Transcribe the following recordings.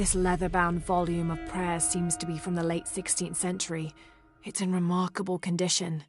This leather-bound volume of prayers seems to be from the late 16th century. It's in remarkable condition.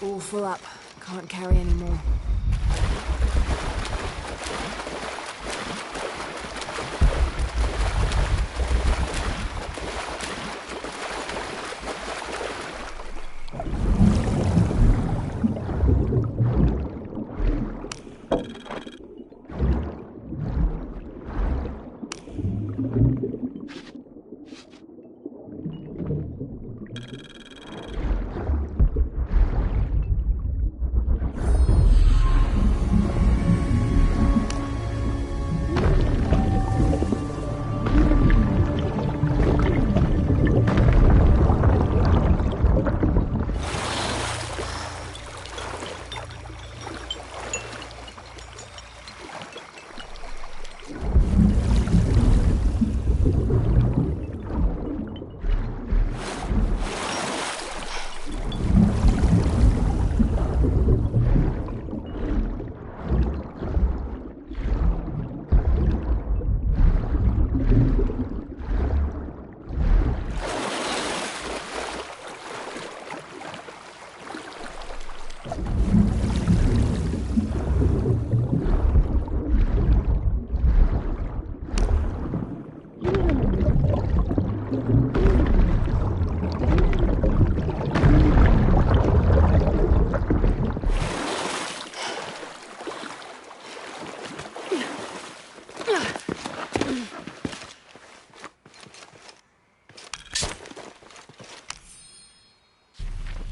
All full up. Can't carry any more.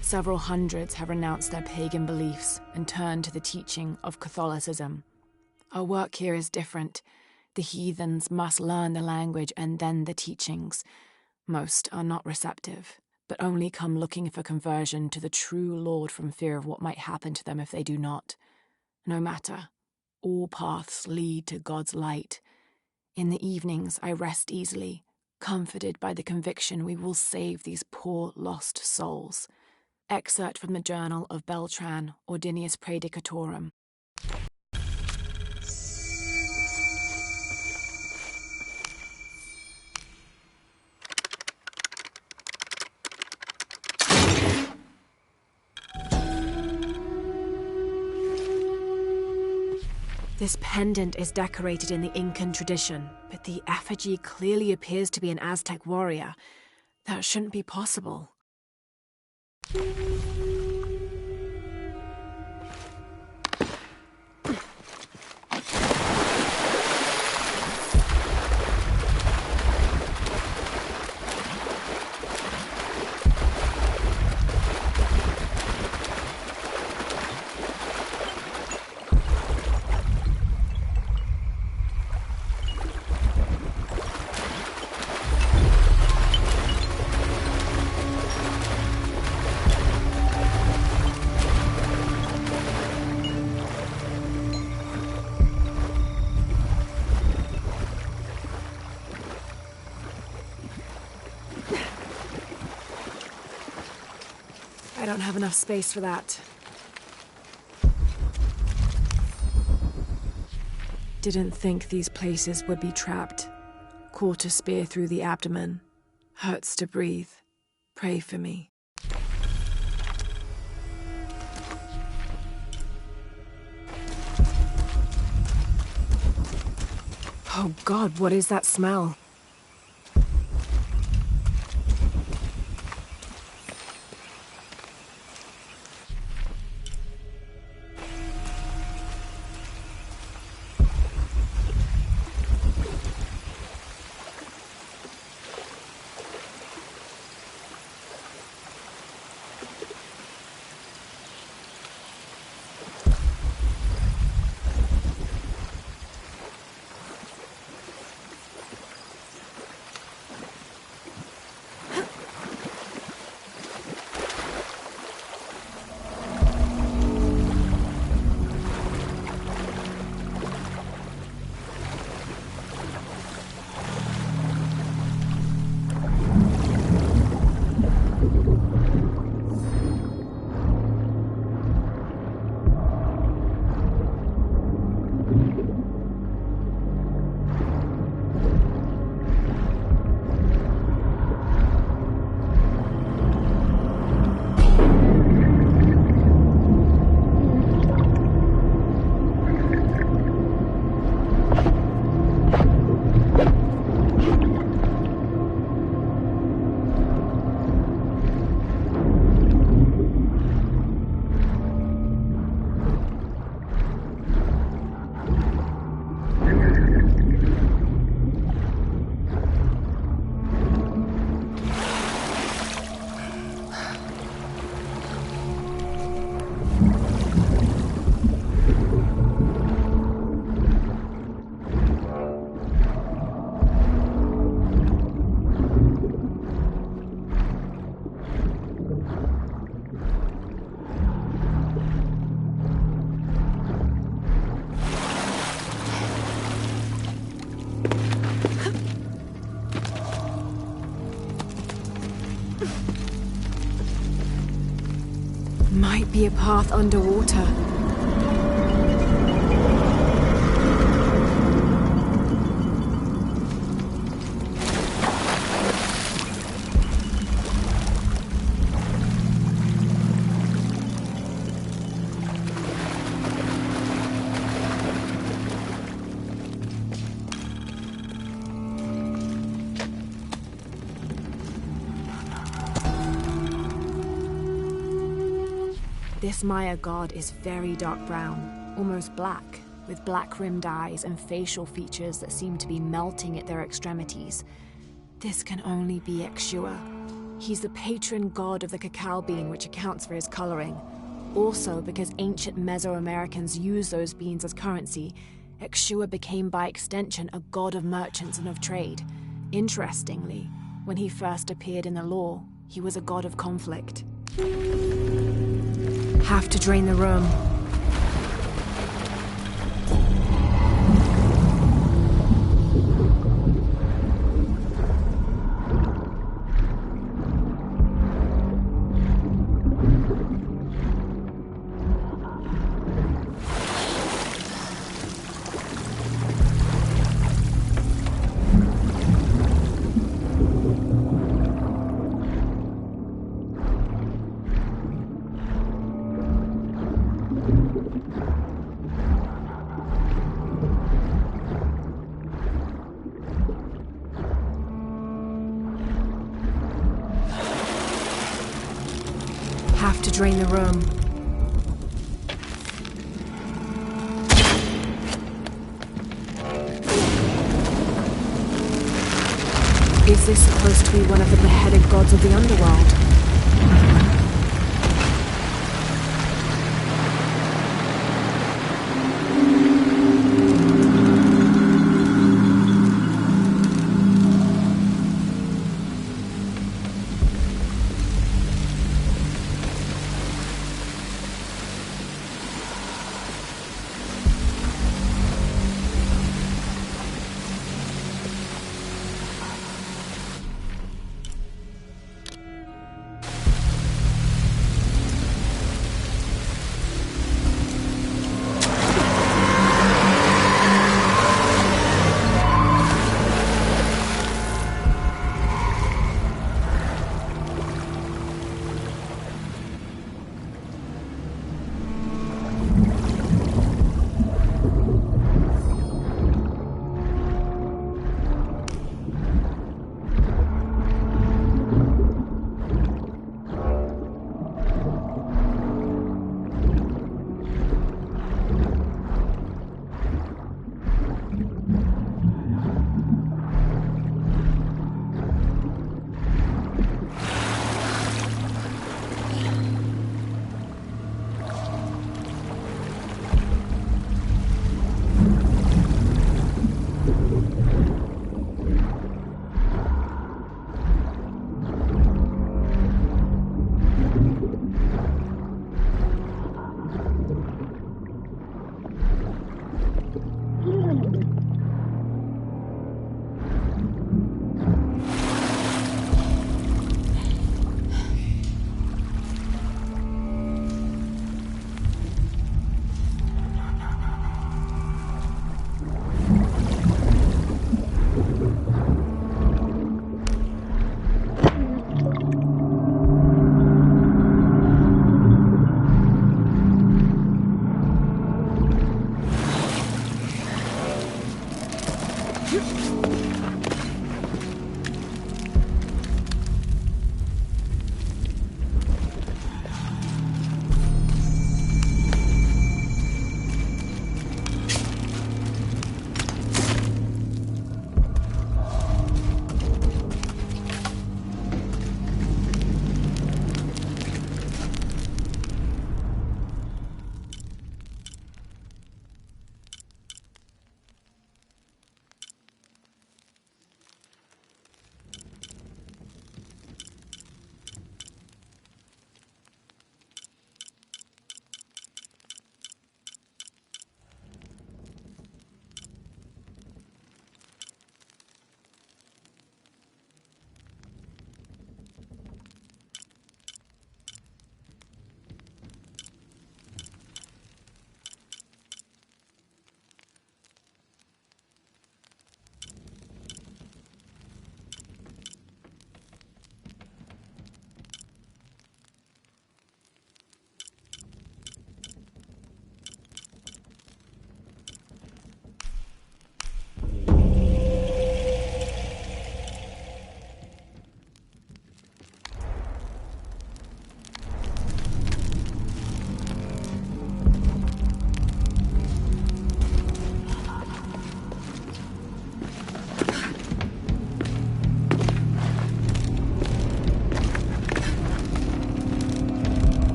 Several hundreds have renounced their pagan beliefs and turned to the teaching of Catholicism. Our work here is different. The heathens must learn the language and then the teachings. Most are not receptive, but only come looking for conversion to the true Lord from fear of what might happen to them if they do not. No matter. All paths lead to God's light. In the evenings, I rest easily, comforted by the conviction we will save these poor lost souls. Excerpt from the Journal of Beltran, Ordinius Praedicatorum. This pendant is decorated in the Incan tradition, but the effigy clearly appears to be an Aztec warrior. That shouldn't be possible. I don't have enough space for that. Didn't think these places would be trapped. Caught a spear through the abdomen. Hurts to breathe. Pray for me. Oh God, what is that smell? be a path underwater. This Maya god is very dark brown, almost black, with black-rimmed eyes and facial features that seem to be melting at their extremities. This can only be Exua. He's the patron god of the cacao bean, which accounts for his coloring. Also, because ancient Mesoamericans used those beans as currency, Exua became by extension a god of merchants and of trade. Interestingly, when he first appeared in the lore, he was a god of conflict. Have to drain the room. Have to drain the room. Is this supposed to be one of the beheaded gods of the underworld?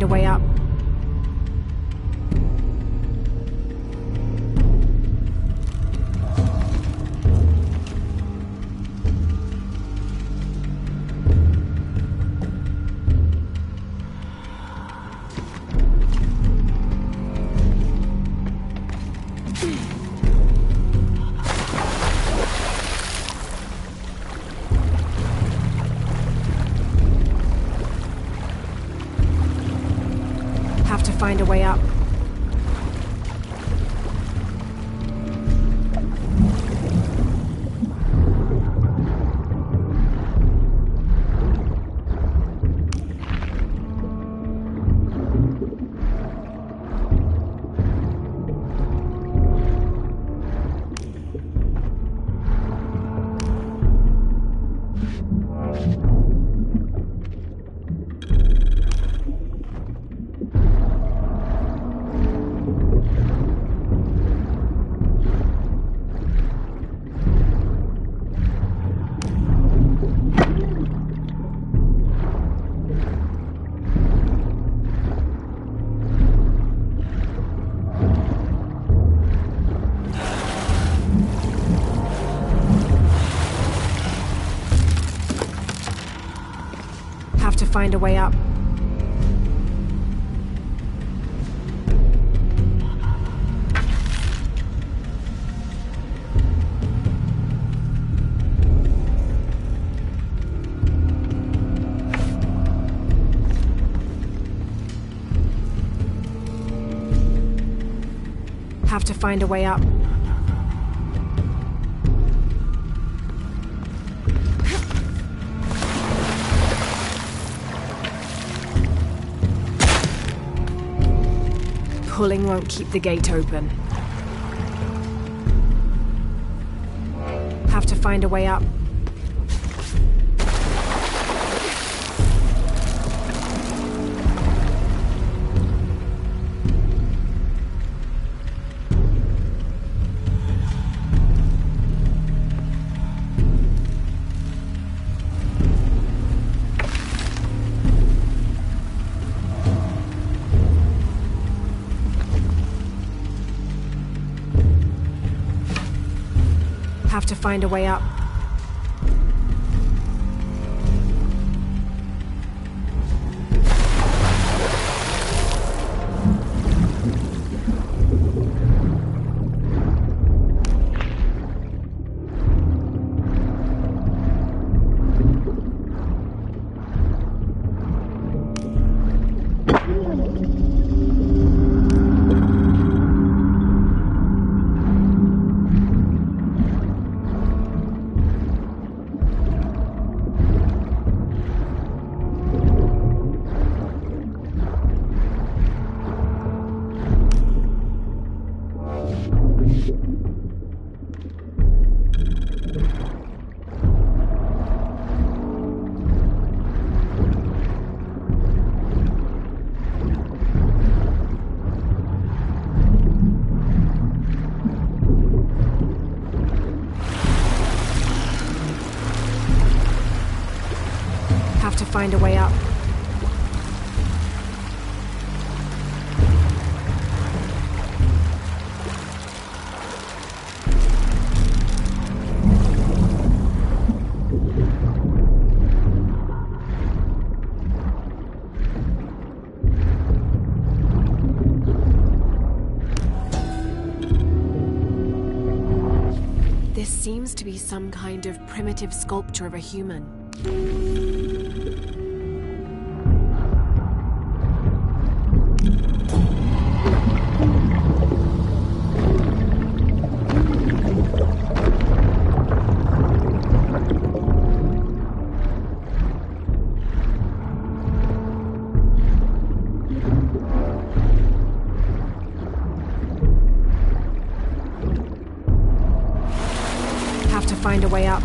find a way up. Have to find a way up. Have to find a way up. Have to find a way up. Pulling won't keep the gate open. Have to find a way up. Have to find a way up. Have to find a way up. This seems to be some kind of primitive sculpture of a human. Have to find a way up.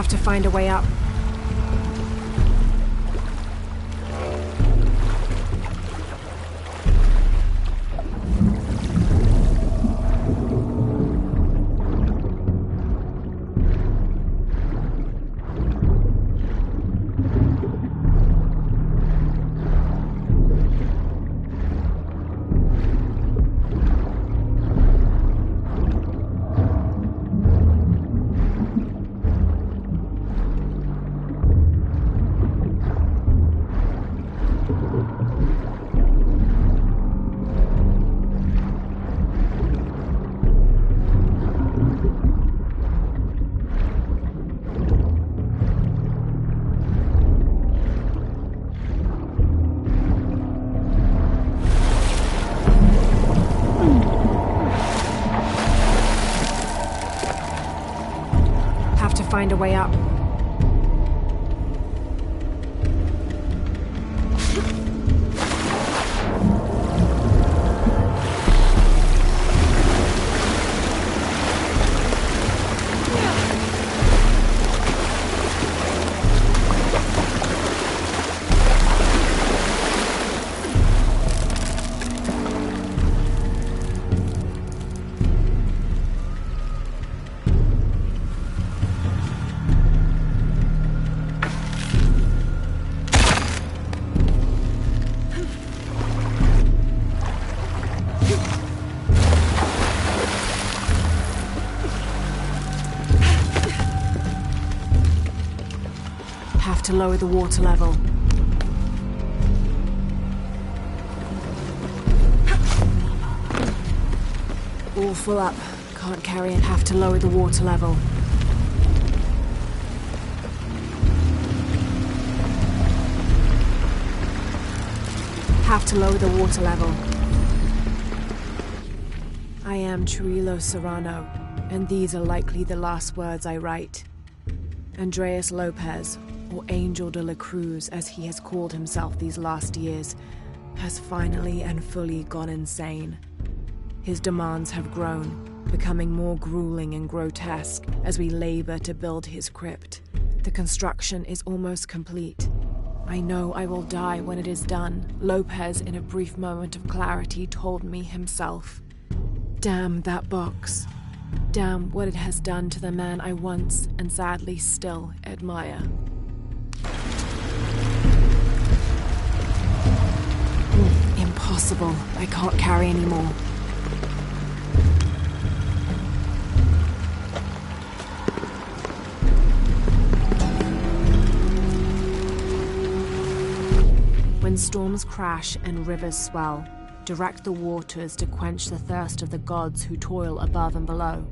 Have to find a way up. Find a way up. Have to lower the water level. All full up. Can't carry it. Have to lower the water level. Have to lower the water level. I am Trujillo Serrano, and these are likely the last words I write. Andreas Lopez, or Angel de la Cruz as he has called himself these last years, has finally and fully gone insane. His demands have grown, becoming more grueling and grotesque as we labor to build his crypt. The construction is almost complete. I know I will die when it is done, Lopez, in a brief moment of clarity, told me himself. Damn that box. Damn what it has done to the man I once, and sadly still, admire. Impossible. I can't carry anymore. When storms crash and rivers swell, direct the waters to quench the thirst of the gods who toil above and below.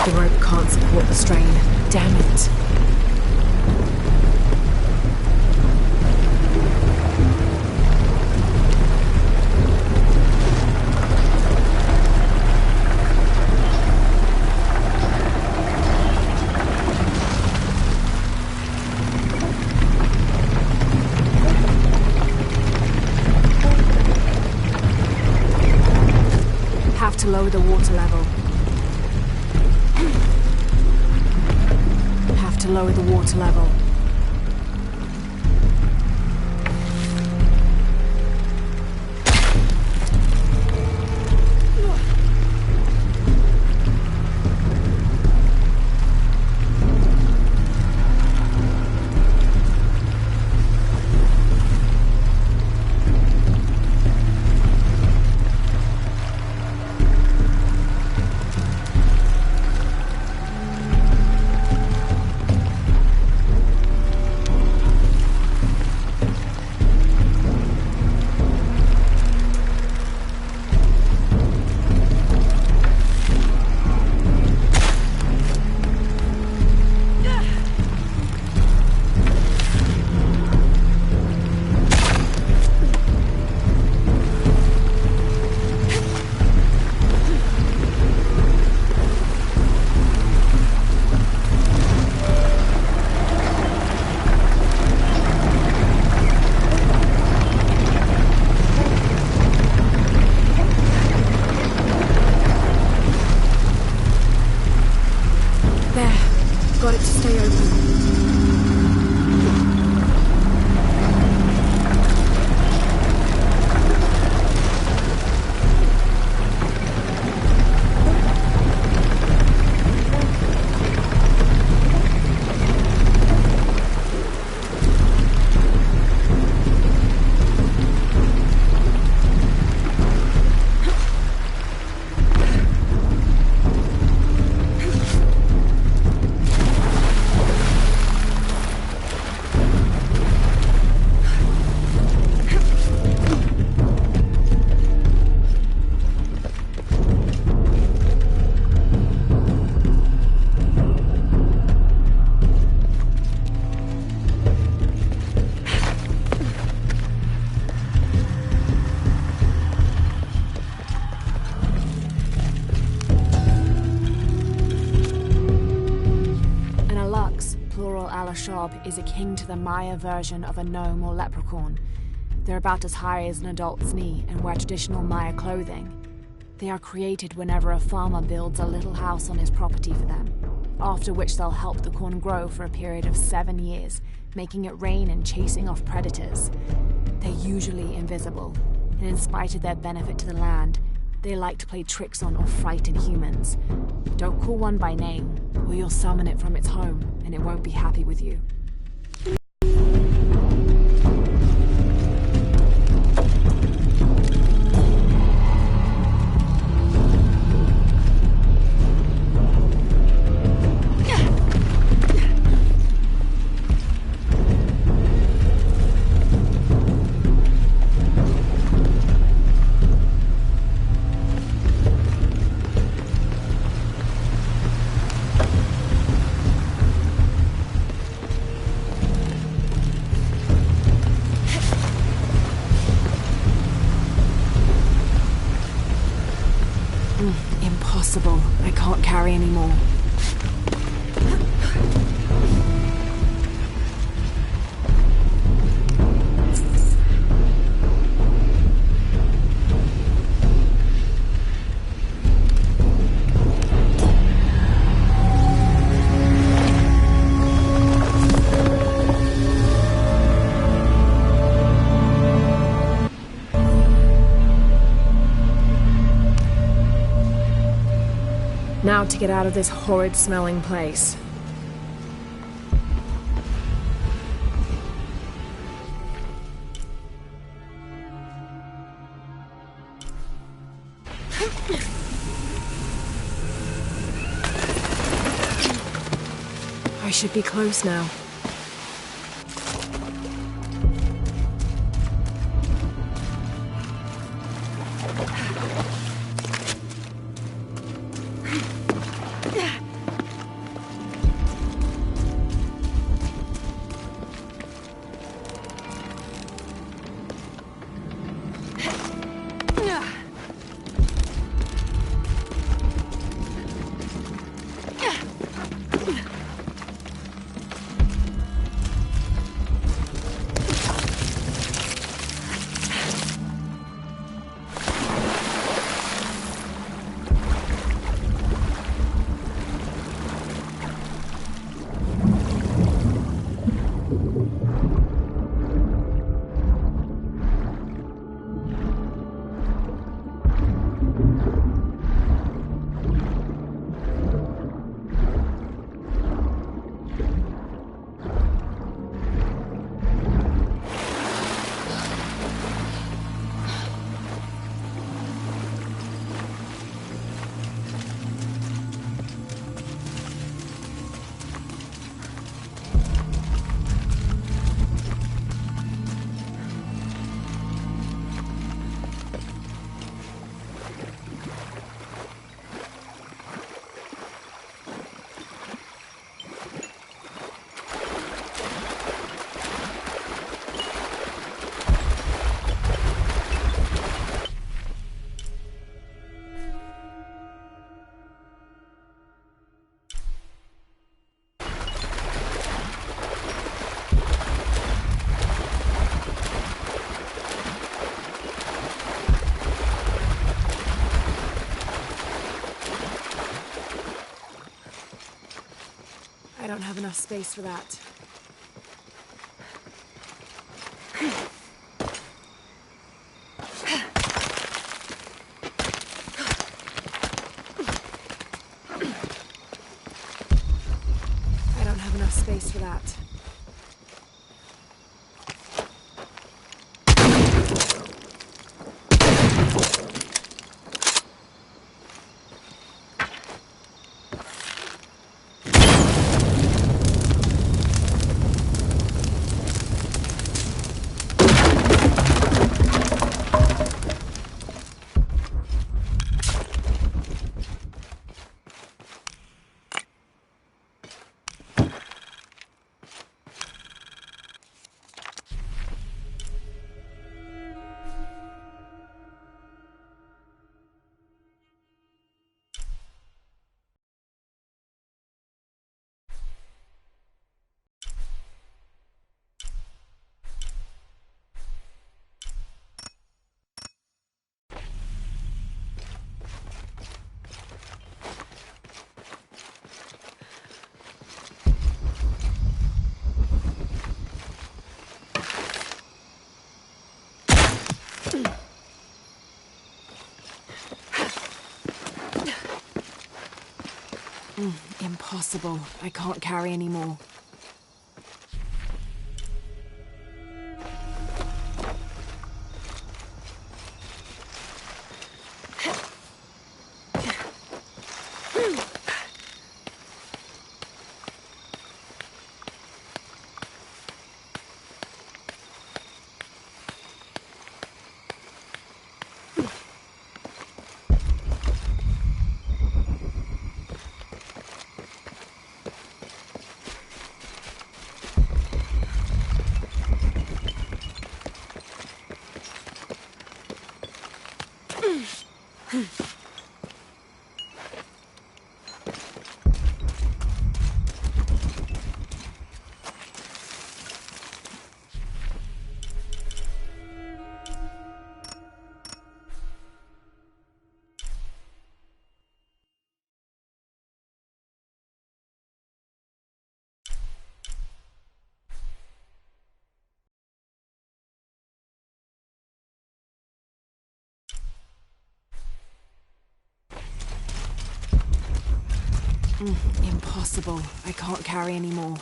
The rope can't support the strain. Damn it. lower the water level. Have to lower the water level. Got it to stay open. Is akin to the Maya version of a gnome or leprechaun. They're about as high as an adult's knee and wear traditional Maya clothing. They are created whenever a farmer builds a little house on his property for them, after which they'll help the corn grow for a period of 7 years, making it rain and chasing off predators. They're usually invisible, and in spite of their benefit to the land, they like to play tricks on or frighten humans. Don't call one by name, or you'll summon it from its home, and it won't be happy with you. Impossible. I can't carry anymore. Now to get out of this horrid smelling place. I should be close now. I don't have enough space for that. I don't have enough space for that. Impossible. I can't carry anymore. Impossible. I can't carry anymore.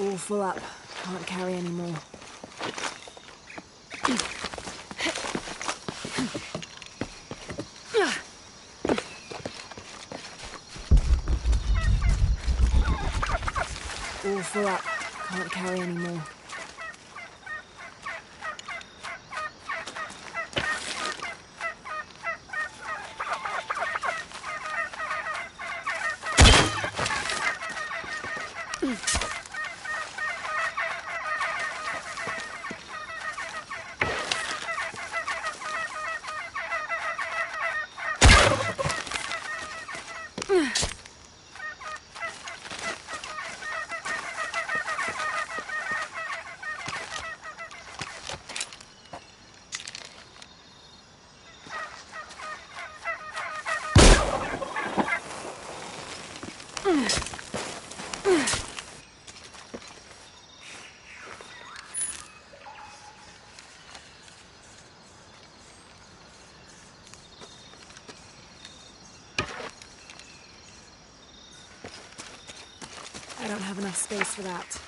All full up. Can't carry anymore. All full up. Can't carry anymore. I don't have enough space for that.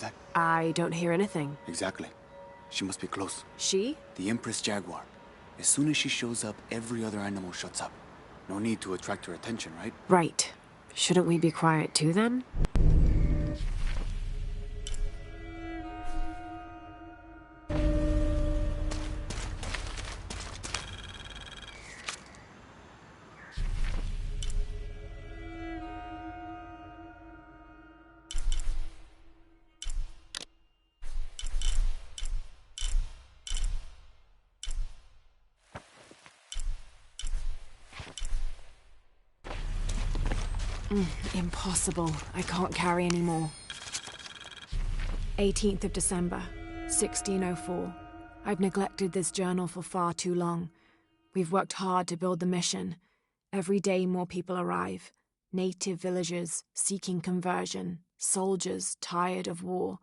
that? I don't hear anything. Exactly. She must be close. She? The Empress Jaguar. As soon as she shows up, every other animal shuts up. No need to attract her attention, right? Right. Shouldn't we be quiet too, then? Impossible. I can't carry anymore. 18th of December, 1604. I've neglected this journal for far too long. We've worked hard to build the mission. Every day more people arrive. Native villagers seeking conversion, soldiers tired of war,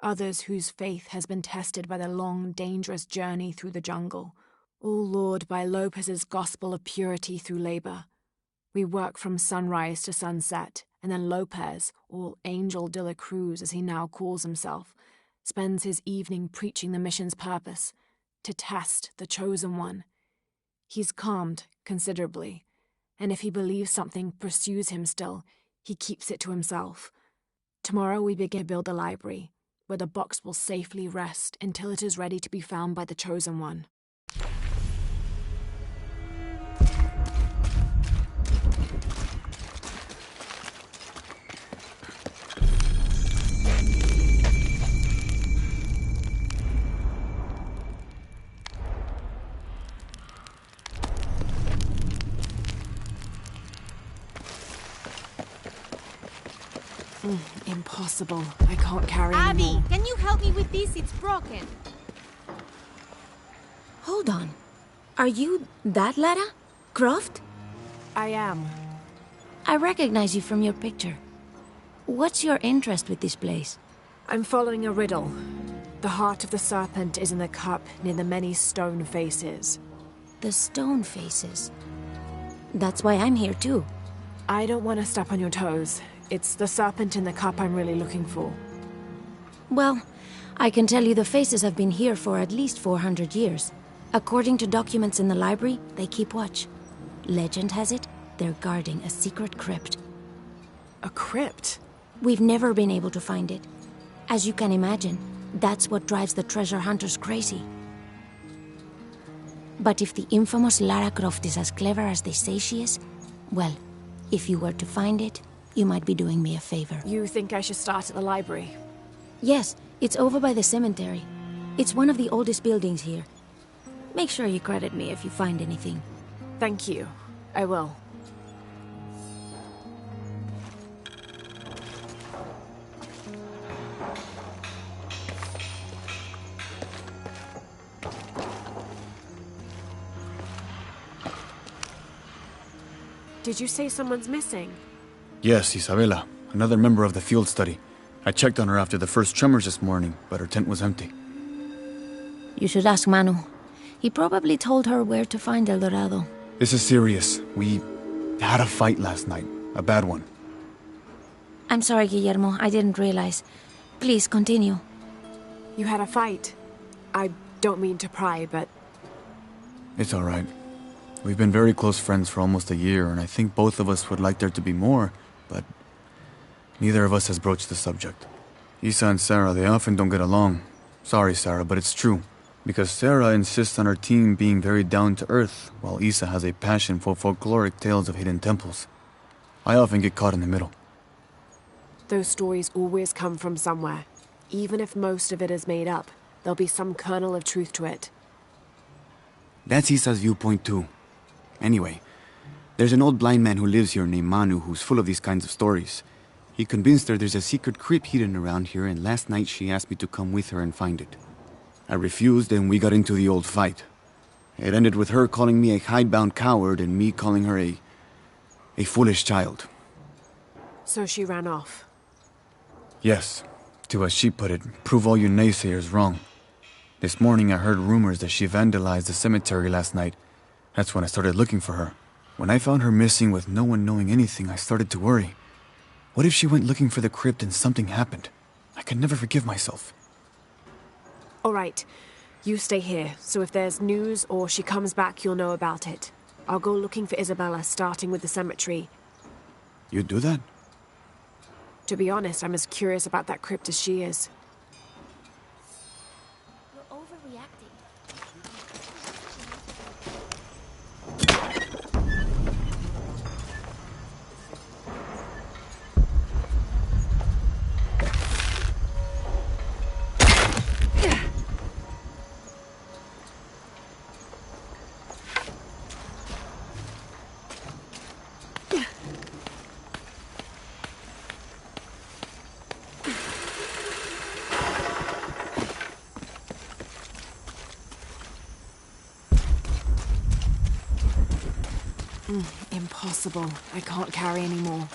others whose faith has been tested by the long, dangerous journey through the jungle, all lured by Lopez's gospel of purity through labor. We work from sunrise to sunset, and then Lopez, or Angel de la Cruz as he now calls himself, spends his evening preaching the mission's purpose, to test the chosen one. He's calmed considerably, and if he believes something pursues him still, he keeps it to himself. Tomorrow we begin to build the library, where the box will safely rest until it is ready to be found by the chosen one. Impossible. I can't carry anymore. Abby, can you help me with this? It's broken. Hold on. Are you that Lara? Croft? I am. I recognize you from your picture. What's your interest with this place? I'm following a riddle. The heart of the serpent is in the cup near the many stone faces. The stone faces. That's why I'm here too. I don't want to step on your toes. It's the serpent in the cup I'm really looking for. Well, I can tell you the faces have been here for at least 400 years. According to documents in the library, they keep watch. Legend has it, they're guarding a secret crypt. A crypt? We've never been able to find it. As you can imagine, that's what drives the treasure hunters crazy. But if the infamous Lara Croft is as clever as they say she is, well, if you were to find it, you might be doing me a favor. You think I should start at the library? Yes, it's over by the cemetery. It's one of the oldest buildings here. Make sure you credit me if you find anything. Thank you. I will. Did you say someone's missing? Yes, Isabela, another member of the field study. I checked on her after the first tremors this morning, but her tent was empty. You should ask Manu. He probably told her where to find El Dorado. This is serious. We had a fight last night. A bad one. I'm sorry, Guillermo. I didn't realize. Please, continue. You had a fight. I don't mean to pry, but... It's all right. We've been very close friends for almost a year, and I think both of us would like there to be more, but neither of us has broached the subject. Isa and Sarah, they often don't get along. Sorry, Sarah, but it's true. Because Sarah insists on her team being very down-to-earth, while Isa has a passion for folkloric tales of hidden temples. I often get caught in the middle. Those stories always come from somewhere. Even if most of it is made up, there'll be some kernel of truth to it. That's Isa's viewpoint too. Anyway, there's an old blind man who lives here named Manu who's full of these kinds of stories. He convinced her there's a secret crypt hidden around here, and last night she asked me to come with her and find it. I refused, and we got into the old fight. It ended with her calling me a hidebound coward and me calling her a foolish child. So she ran off. Yes, to, as she put it, prove all you naysayers wrong. This morning I heard rumors that she vandalized the cemetery last night. That's when I started looking for her. When I found her missing with no one knowing anything, I started to worry. What if she went looking for the crypt and something happened? I can never forgive myself. All right. You stay here, so if there's news or she comes back, you'll know about it. I'll go looking for Isabella, starting with the cemetery. You'd do that? To be honest, I'm as curious about that crypt as she is. You're overreacting. Impossible. I can't carry anymore.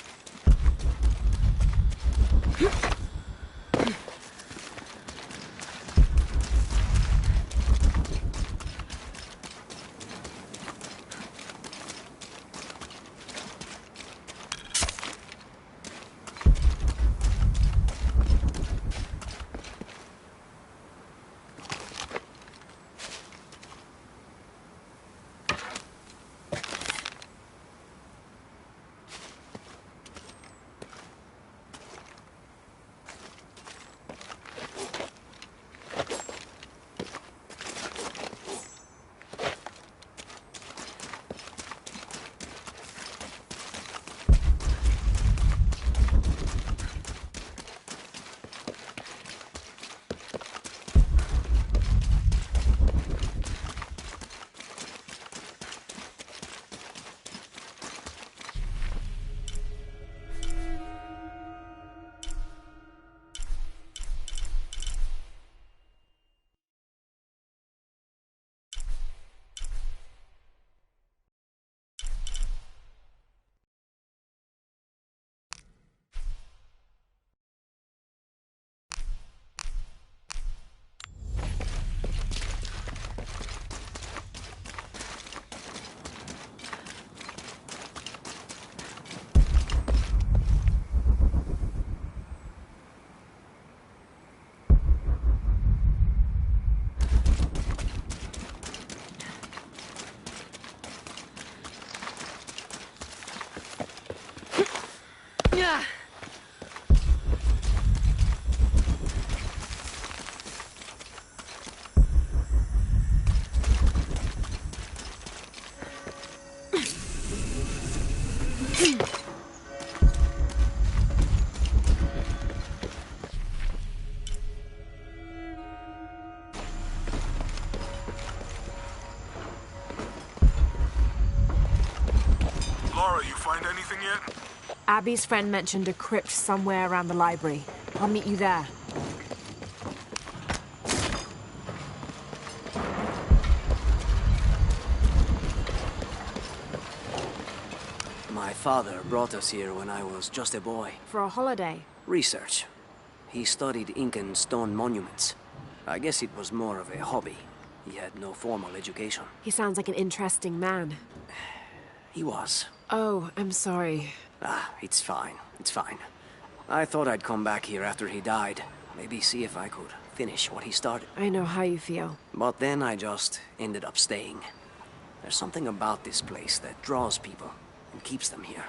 Laura, you find anything yet? Abby's friend mentioned a crypt somewhere around the library. I'll meet you there. My father brought us here when I was just a boy. For a holiday. Research. He studied Incan stone monuments. I guess it was more of a hobby. He had no formal education. He sounds like an interesting man. He was. Oh, I'm sorry. It's fine. It's fine. I thought I'd come back here after he died. Maybe see if I could finish what he started. I know how you feel. But then I just ended up staying. There's something about this place that draws people and keeps them here.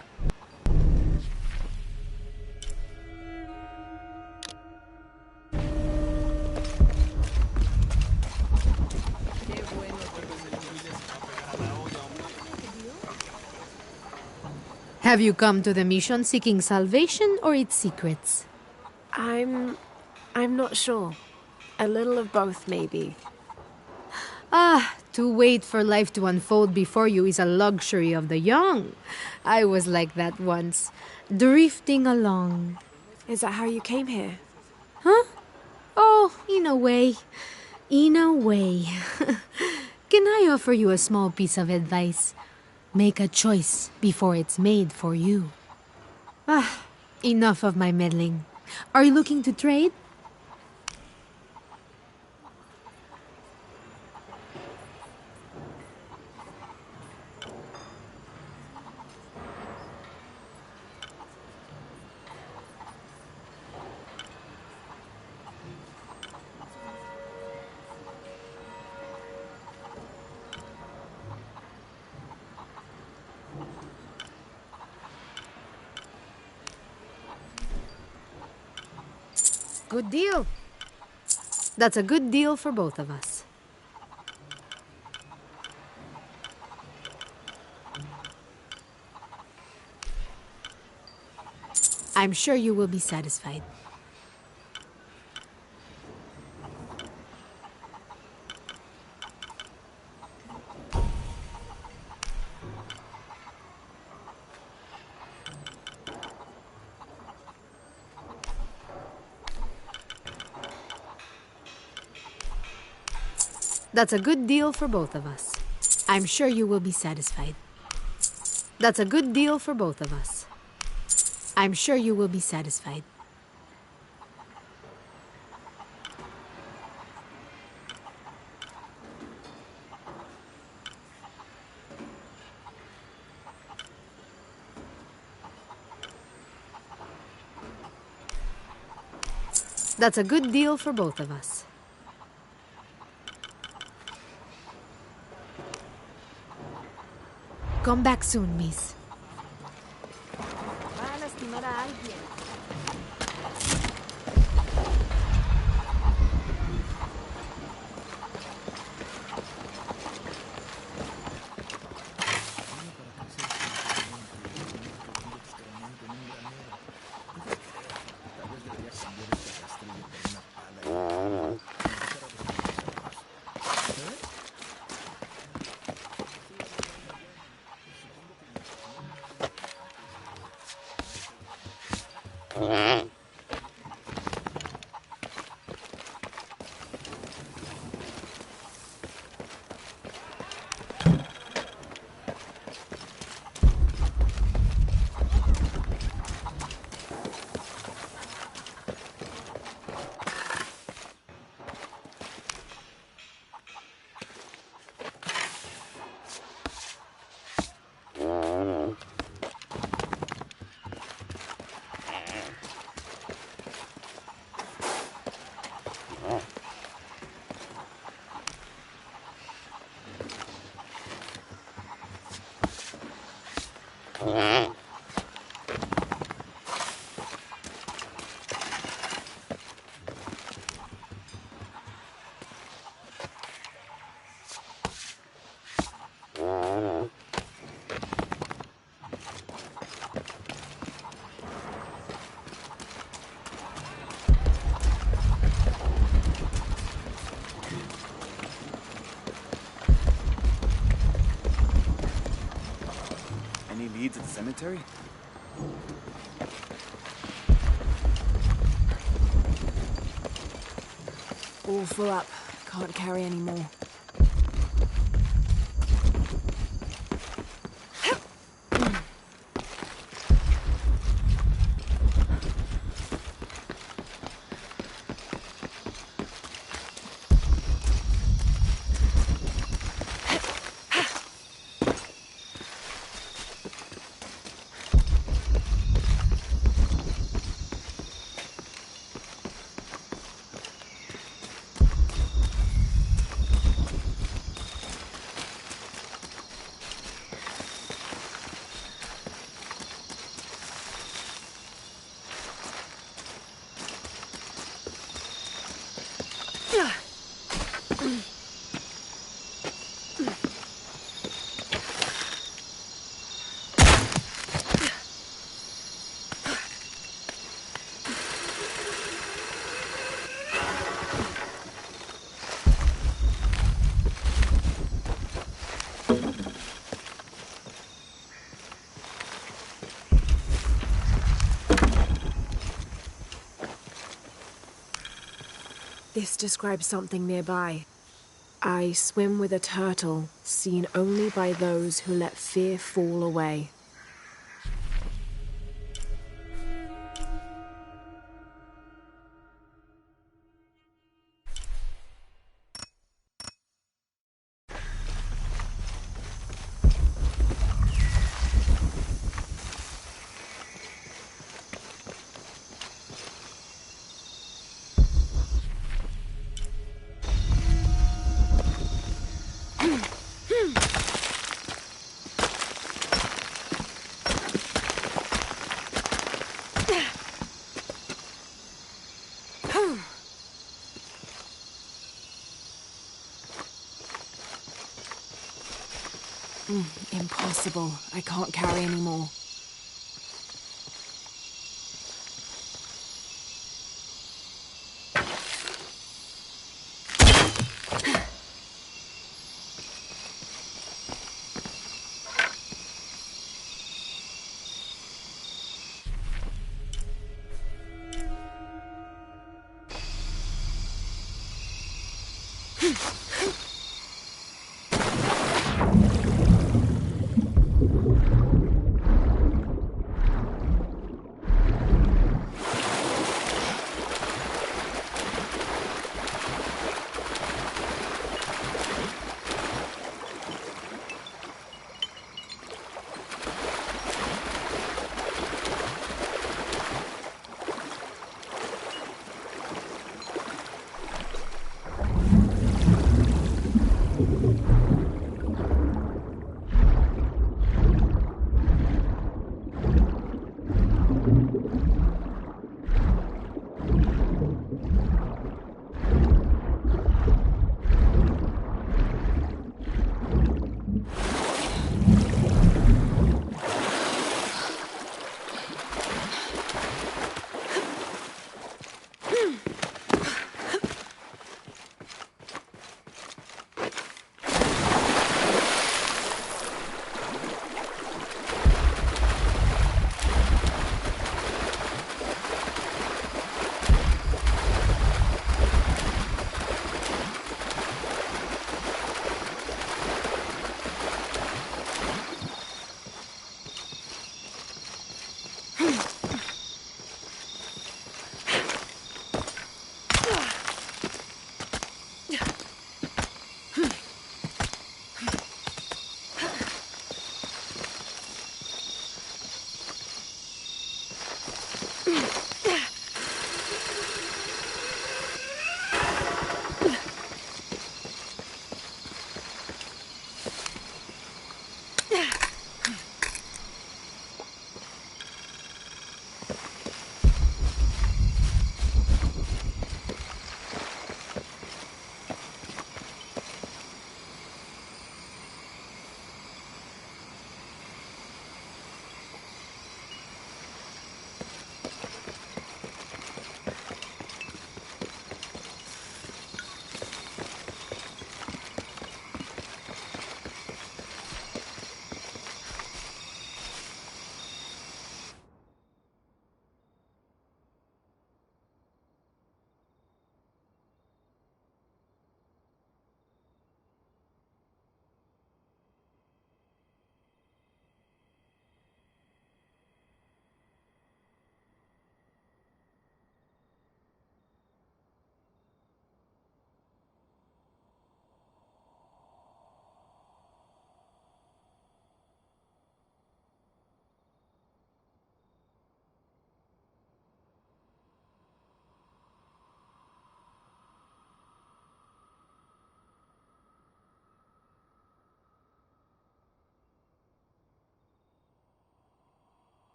Have you come to the mission seeking salvation or its secrets? I'm not sure. A little of both, maybe. To wait for life to unfold before you is a luxury of the young. I was like that once, drifting along. Is that how you came here? Huh? Oh, in a way. In a way. Can I offer you a small piece of advice? Make a choice before it's made for you. Enough of my meddling. Are you looking to trade? Good deal. That's a good deal for both of us. I'm sure you will be satisfied. That's a good deal for both of us. I'm sure you will be satisfied. That's a good deal for both of us. I'm sure you will be satisfied. That's a good deal for both of us. Come back soon, miss. Va a lastimar a alguien. Any leads at the cemetery? All full up. Can't carry any more. This describes something nearby. I swim with a turtle, seen only by those who let fear fall away. Impossible. I can't carry any more.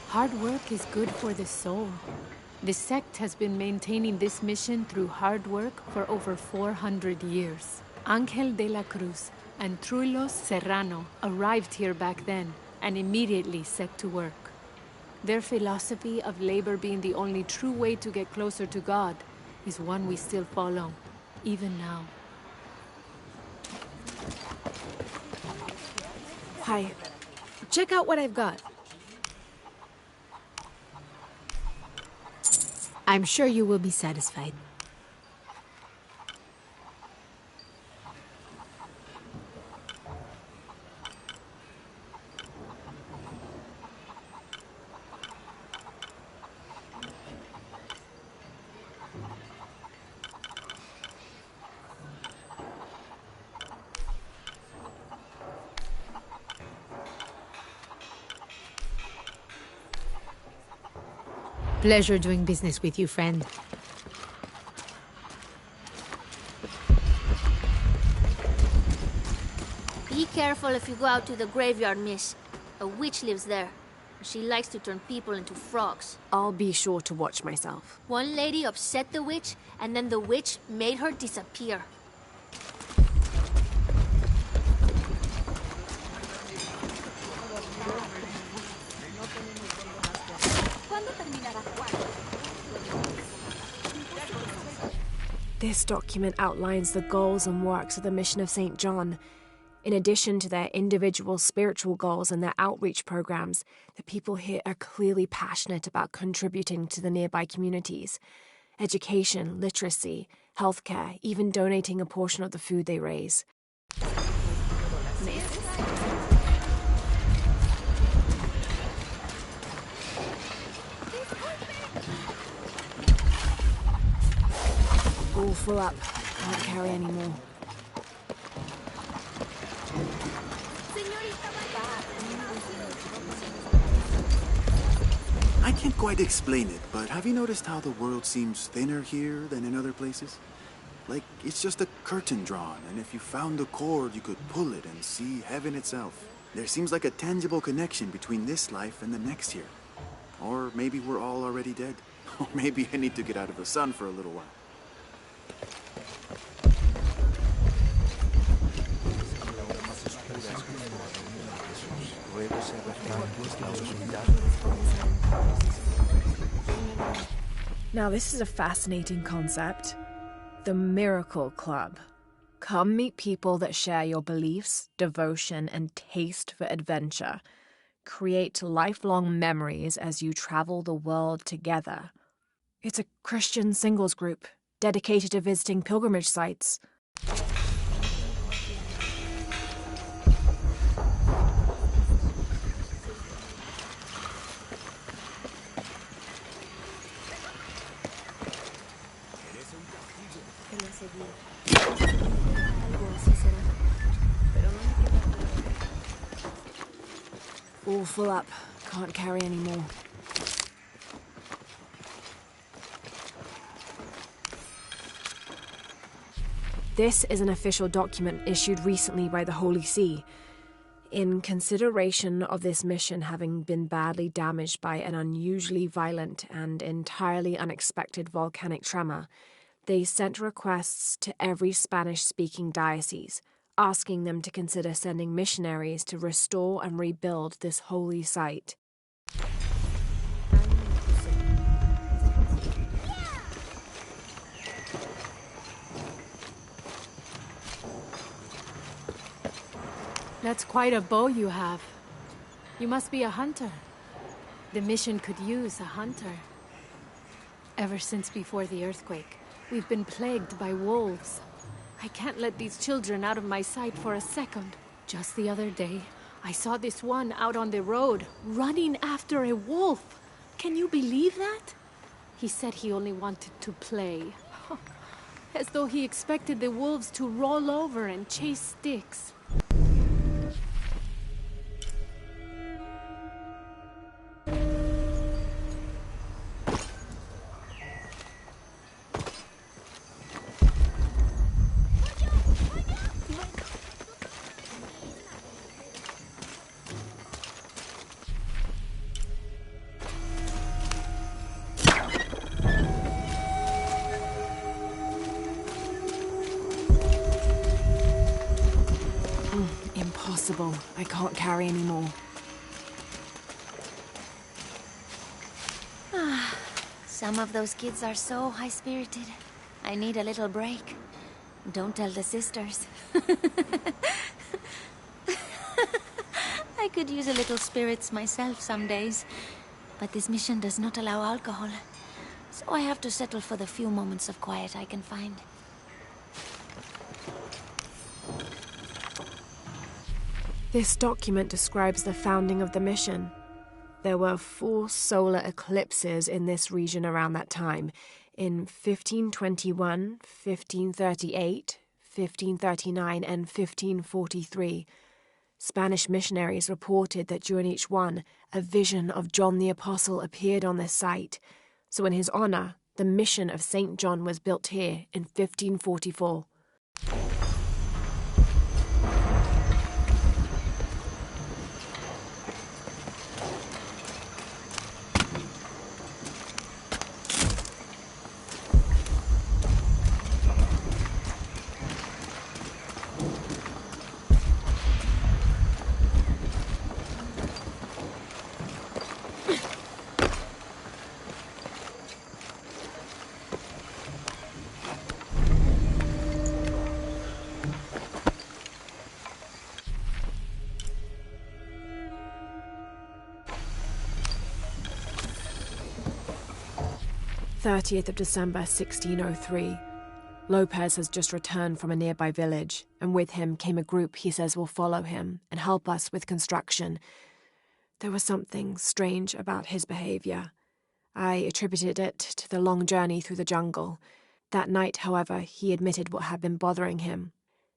Hard work is good for the soul. The sect has been maintaining this mission through hard work for over 400 years. Ángel de la Cruz and Truilos Serrano arrived here back then and immediately set to work. Their philosophy of labor being the only true way to get closer to God is one we still follow, even now. Hi. Check out what I've got. I'm sure you will be satisfied. Pleasure doing business with you, friend. Be careful if you go out to the graveyard, miss. A witch lives there. She likes to turn people into frogs. I'll be sure to watch myself. One lady upset the witch, and then the witch made her disappear. This document outlines the goals and works of the Mission of St. John. In addition to their individual spiritual goals and their outreach programs, the people here are clearly passionate about contributing to the nearby communities. Education, literacy, healthcare, even donating a portion of the food they raise. All full up. Can't carry any more. I can't quite explain it, but have you noticed how the world seems thinner here than in other places? Like, it's just a curtain drawn, and if you found a cord, you could pull it and see heaven itself. There seems like a tangible connection between this life and the next here. Or maybe we're all already dead. Or maybe I need to get out of the sun for a little while. Now this is a fascinating concept. The Miracle Club. Come meet people that share your beliefs, devotion, and taste for adventure. Create lifelong memories as you travel the world together. It's a Christian singles group dedicated to visiting pilgrimage sites. All full up. Can't carry any more. This is an official document issued recently by the Holy See. In consideration of this mission having been badly damaged by an unusually violent and entirely unexpected volcanic tremor, they sent requests to every Spanish-speaking diocese, asking them to consider sending missionaries to restore and rebuild this holy site. That's quite a bow you have. You must be a hunter. The mission could use a hunter. Ever since before the earthquake, we've been plagued by wolves. I can't let these children out of my sight for a second. Just the other day, I saw this one out on the road, running after a wolf. Can you believe that? He said he only wanted to play. As though he expected the wolves to roll over and chase sticks. wrong. I can't carry anymore. Some of those kids are so high-spirited. I need a little break. Don't tell the sisters. I could use a little spirits myself some days. But this mission does not allow alcohol. So I have to settle for the few moments of quiet I can find. This document describes the founding of the mission. There were 4 solar eclipses in this region around that time, in 1521, 1538, 1539, and 1543. Spanish missionaries reported that during each one, a vision of John the Apostle appeared on this site. So in his honor, the mission of St. John was built here in 1544. "30th of December, 1603. Lopez has just returned from a nearby village, and with him came a group he says will follow him and help us with construction. There was something strange about his behavior. I attributed it to the long journey through the jungle. That night, however, he admitted what had been bothering him.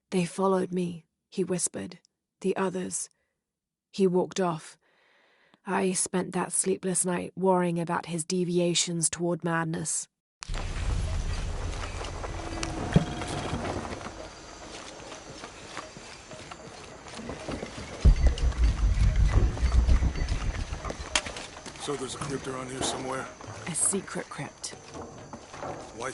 'They followed me,' he whispered. 'The others.' He walked off. I spent that sleepless night worrying about his deviations toward madness." So there's a crypt around here somewhere? A secret crypt. Why?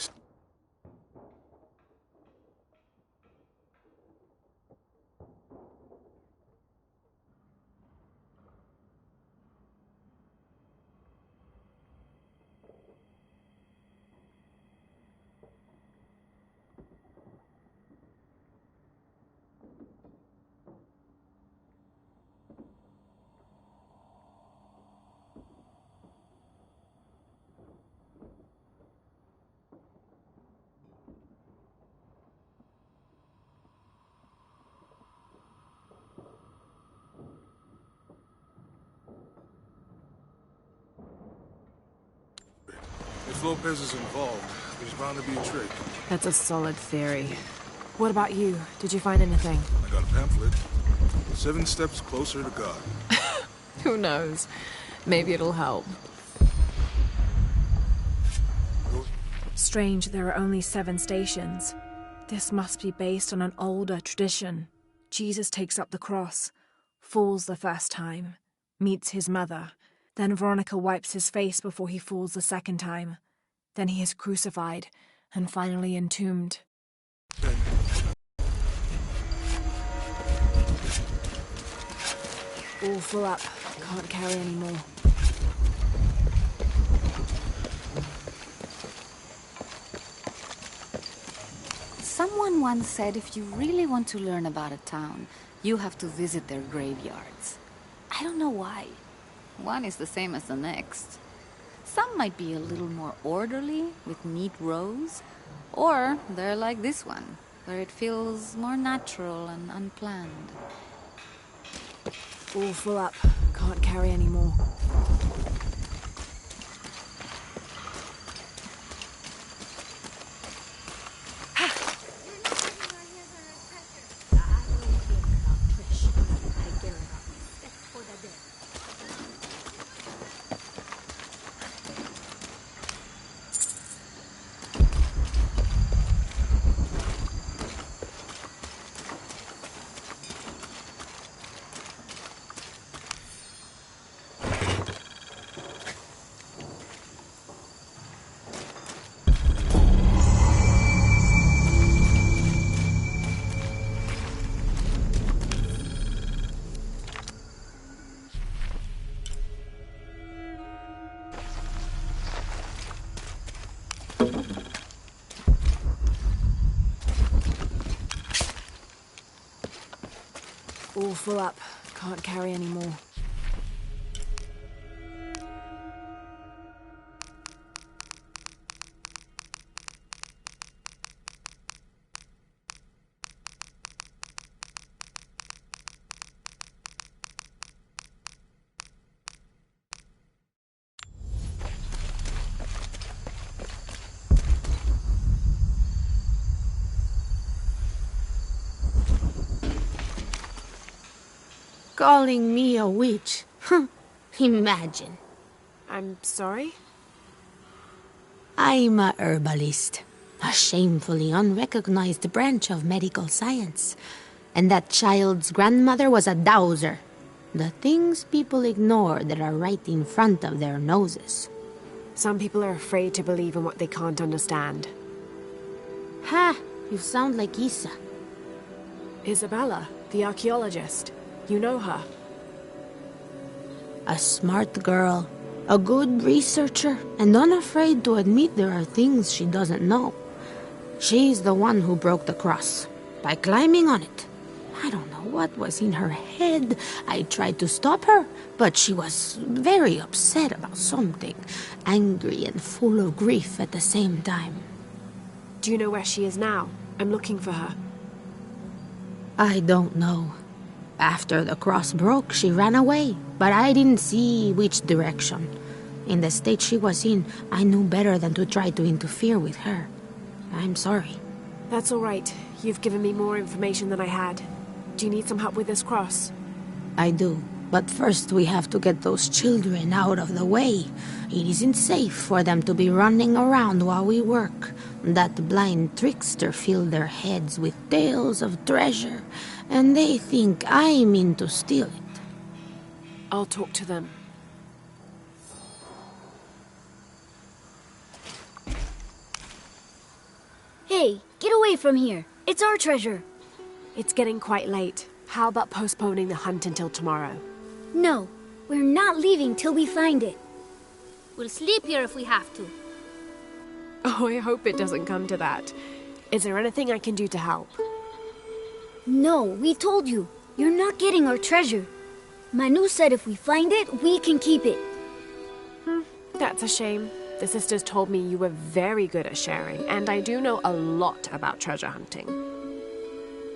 If Lopez is involved, there's bound to be a trick. That's a solid theory. What about you? Did you find anything? I got a pamphlet. 7 steps closer to God. Who knows? Maybe it'll help. Strange there are only 7 stations. This must be based on an older tradition. Jesus takes up the cross, falls the first time, meets his mother. Then Veronica wipes his face before he falls the second time. Then he is crucified and finally entombed. All full up. Can't carry anymore. Someone once said if you really want to learn about a town, you have to visit their graveyards. I don't know why. One is the same as the next. Some might be a little more orderly, with neat rows, or they're like this one, where it feels more natural and unplanned. All full up. Can't carry anymore. all full up. Can't carry any more. Calling me a witch? Imagine. I'm sorry? I'm a herbalist, a shamefully unrecognized branch of medical science. And that child's grandmother was a dowser. The things people ignore that are right in front of their noses. Some people are afraid to believe in what they can't understand. Ha! You sound like Isa. Isabella, the archaeologist. You know her. A smart girl, a good researcher, and unafraid to admit there are things she doesn't know. She's the one who broke the cross, by climbing on it. I don't know what was in her head. I tried to stop her, but she was very upset about something, angry and full of grief at the same time. Do you know where she is now? I'm looking for her. I don't know. After the cross broke, she ran away, but I didn't see which direction. In the state she was in, I knew better than to try to interfere with her. I'm sorry. That's all right. You've given me more information than I had. Do you need some help with this cross? I do, but first we have to get those children out of the way. It isn't safe for them to be running around while we work. That blind trickster filled their heads with tales of treasure, and they think I mean to steal it. I'll talk to them. Hey, get away from here. It's our treasure. It's getting quite late. How about postponing the hunt until tomorrow? No, we're not leaving till we find it. We'll sleep here if we have to. Oh, I hope it doesn't come to that. Is there anything I can do to help? No, we told you. You're not getting our treasure. Manu said if we find it, we can keep it. That's a shame. The sisters told me you were very good at sharing, and I do know a lot about treasure hunting.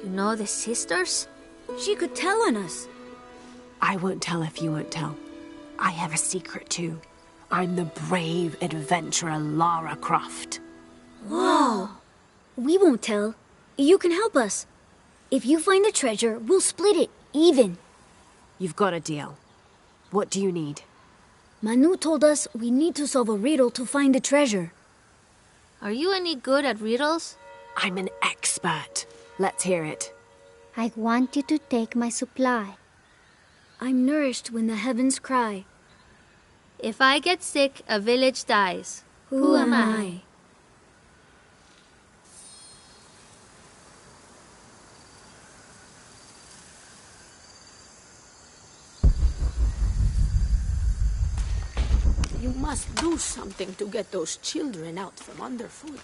You know the sisters? She could tell on us. I won't tell if you won't tell. I have a secret too. I'm the brave adventurer Lara Croft. Whoa! We won't tell. You can help us. If you find the treasure, we'll split it, even. You've got a deal. What do you need? Manu told us we need to solve a riddle to find the treasure. Are you any good at riddles? I'm an expert. Let's hear it. I want you to take my supply. I'm nourished when the heavens cry. If I get sick, a village dies. Who am I? You must do something to get those children out from underfoot.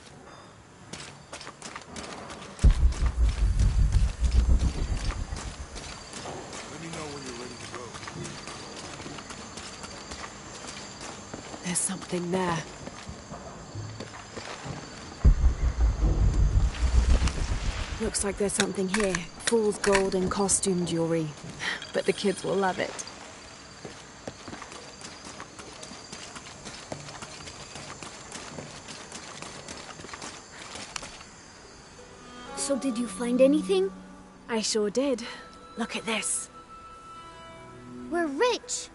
Let me know when you're ready to go. There's something there. Looks like there's something here. Fool's gold and costume jewelry. But the kids will love it. So did you find anything? I sure did. Look at this. We're rich.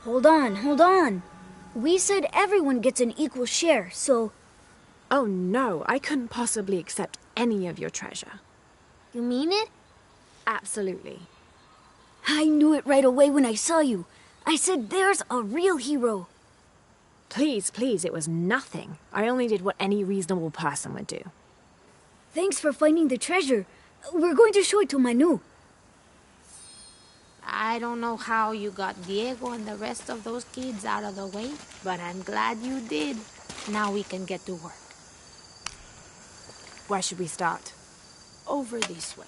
Hold on, hold on. We said everyone gets an equal share, so... Oh no, I couldn't possibly accept any of your treasure. You mean it? Absolutely. I knew it right away when I saw you. I said there's a real hero. Please, please, it was nothing. I only did what any reasonable person would do. Thanks for finding the treasure. We're going to show it to Manu. I don't know how you got Diego and the rest of those kids out of the way, but I'm glad you did. Now we can get to work. Where should we start? Over this way.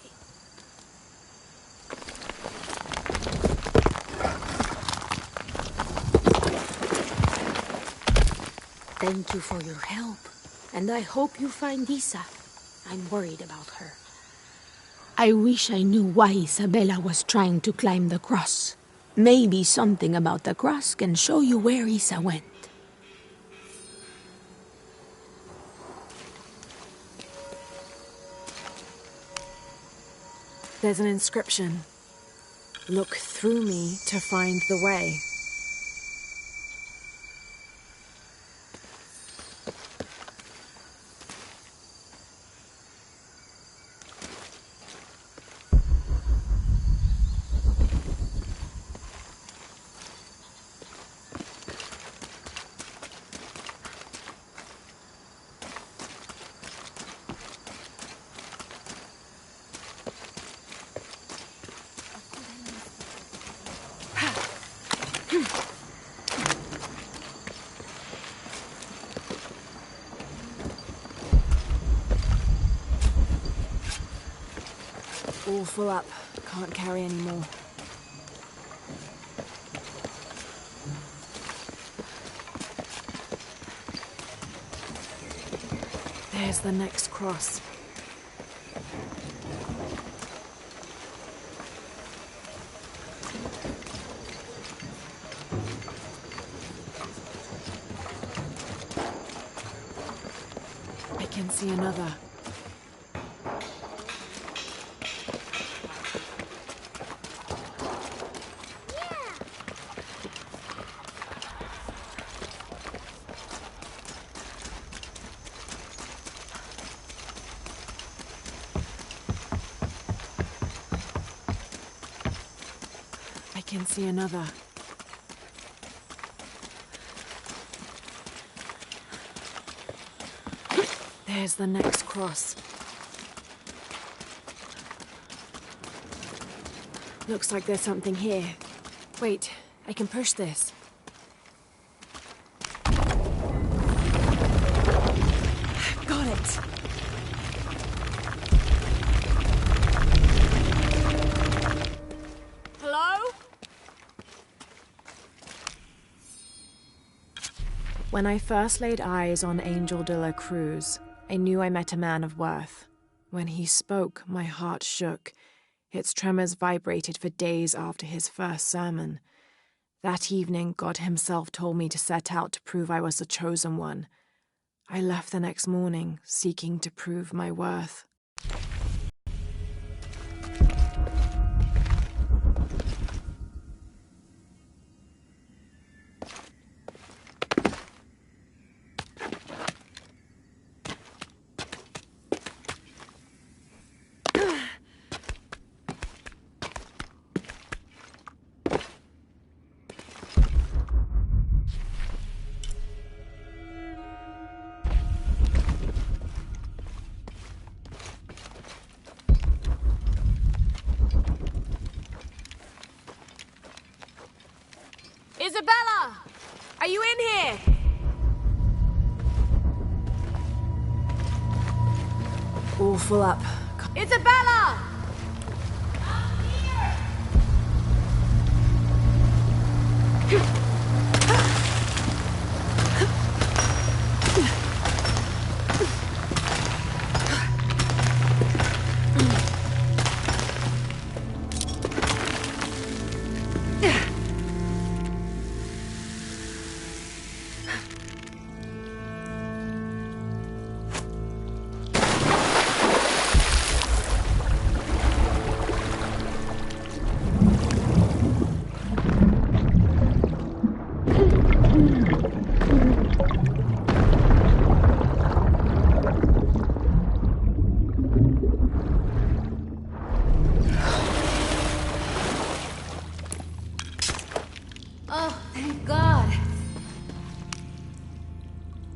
Thank you for your help. And I hope you find Isa. I'm worried about her. I wish I knew why Isabella was trying to climb the cross. Maybe something about the cross can show you where Isa went. There's an inscription. Look through me to find the way. All full up. Can't carry any more. There's the next cross. I can see another. I can see another. There's the next cross. Looks like there's something here. Wait, I can push this. Got it! Hello? When I first laid eyes on Angel de la Cruz, I knew I met a man of worth. When he spoke, my heart shook. Its tremors vibrated for days after his first sermon. That evening, God himself told me to set out to prove I was the chosen one. I left the next morning, seeking to prove my worth. Isabella! Are you in here? All full up. Isabella!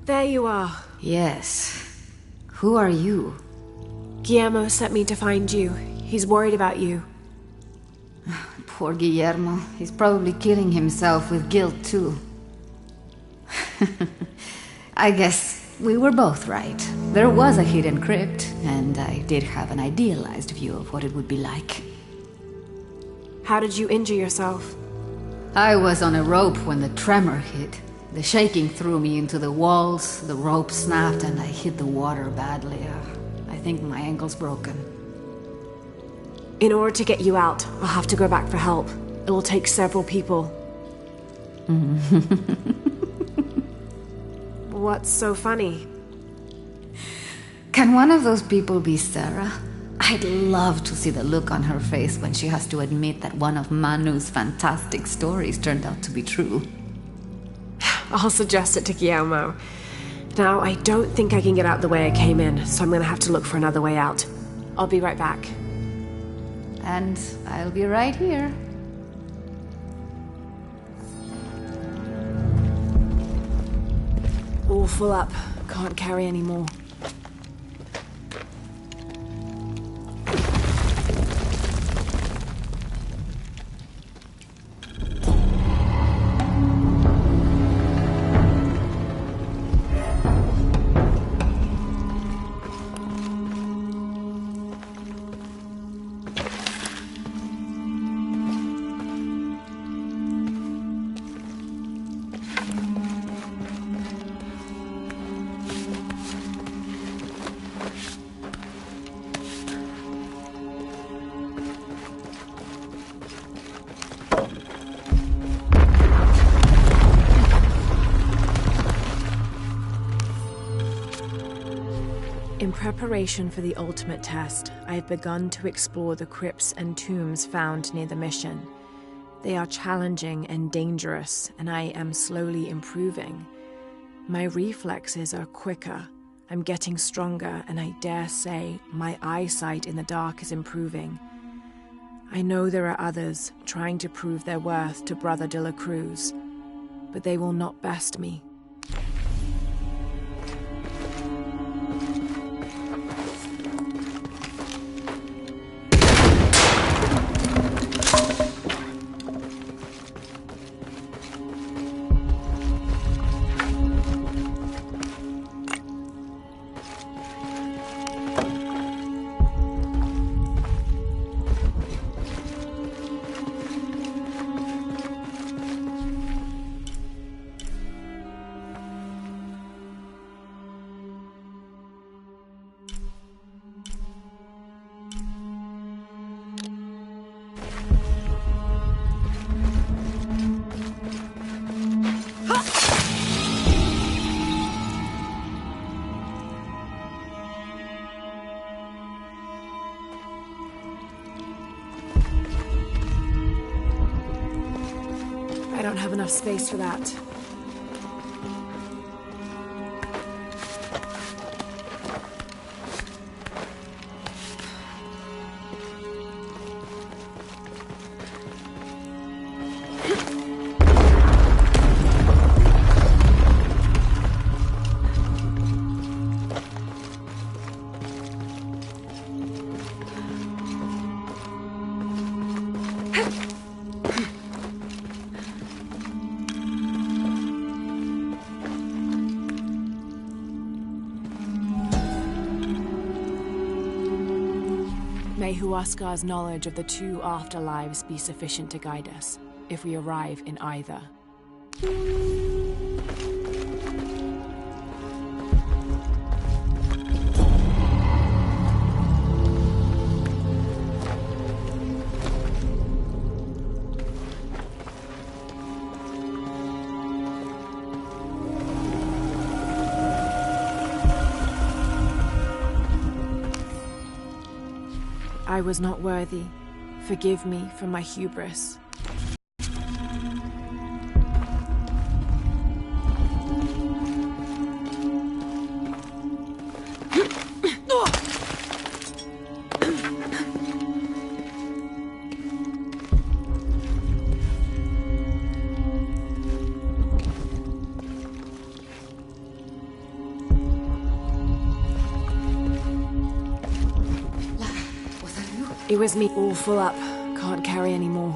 There you are. Yes. Who are you? Guillermo sent me to find you. He's worried about you. Poor Guillermo. He's probably killing himself with guilt, too. I guess we were both right. There was a hidden crypt, and I did have an idealized view of what it would be like. How did you injure yourself? I was on a rope when the tremor hit. The shaking threw me into the walls, the rope snapped, and I hit the water badly. I think my ankle's broken. In order to get you out, I'll have to go back for help. It'll take several people. What's so funny? Can one of those people be Sarah? I'd love to see the look on her face when she has to admit that one of Manu's fantastic stories turned out to be true. I'll suggest it to Guillermo. Now, I don't think I can get out the way I came in, so I'm gonna have to look for another way out. I'll be right back. And I'll be right here. All full up. Can't carry any more. In preparation for the ultimate test, I have begun to explore the crypts and tombs found near the mission. They are challenging and dangerous, and I am slowly improving. My reflexes are quicker, I'm getting stronger, and I dare say my eyesight in the dark is improving. I know there are others trying to prove their worth to Brother de la Cruz, but they will not best me. I don't have enough space for that. May Huascar's knowledge of the two afterlives be sufficient to guide us, if we arrive in either. I was not worthy. Forgive me for my hubris. It was me, all full up. Can't carry any more.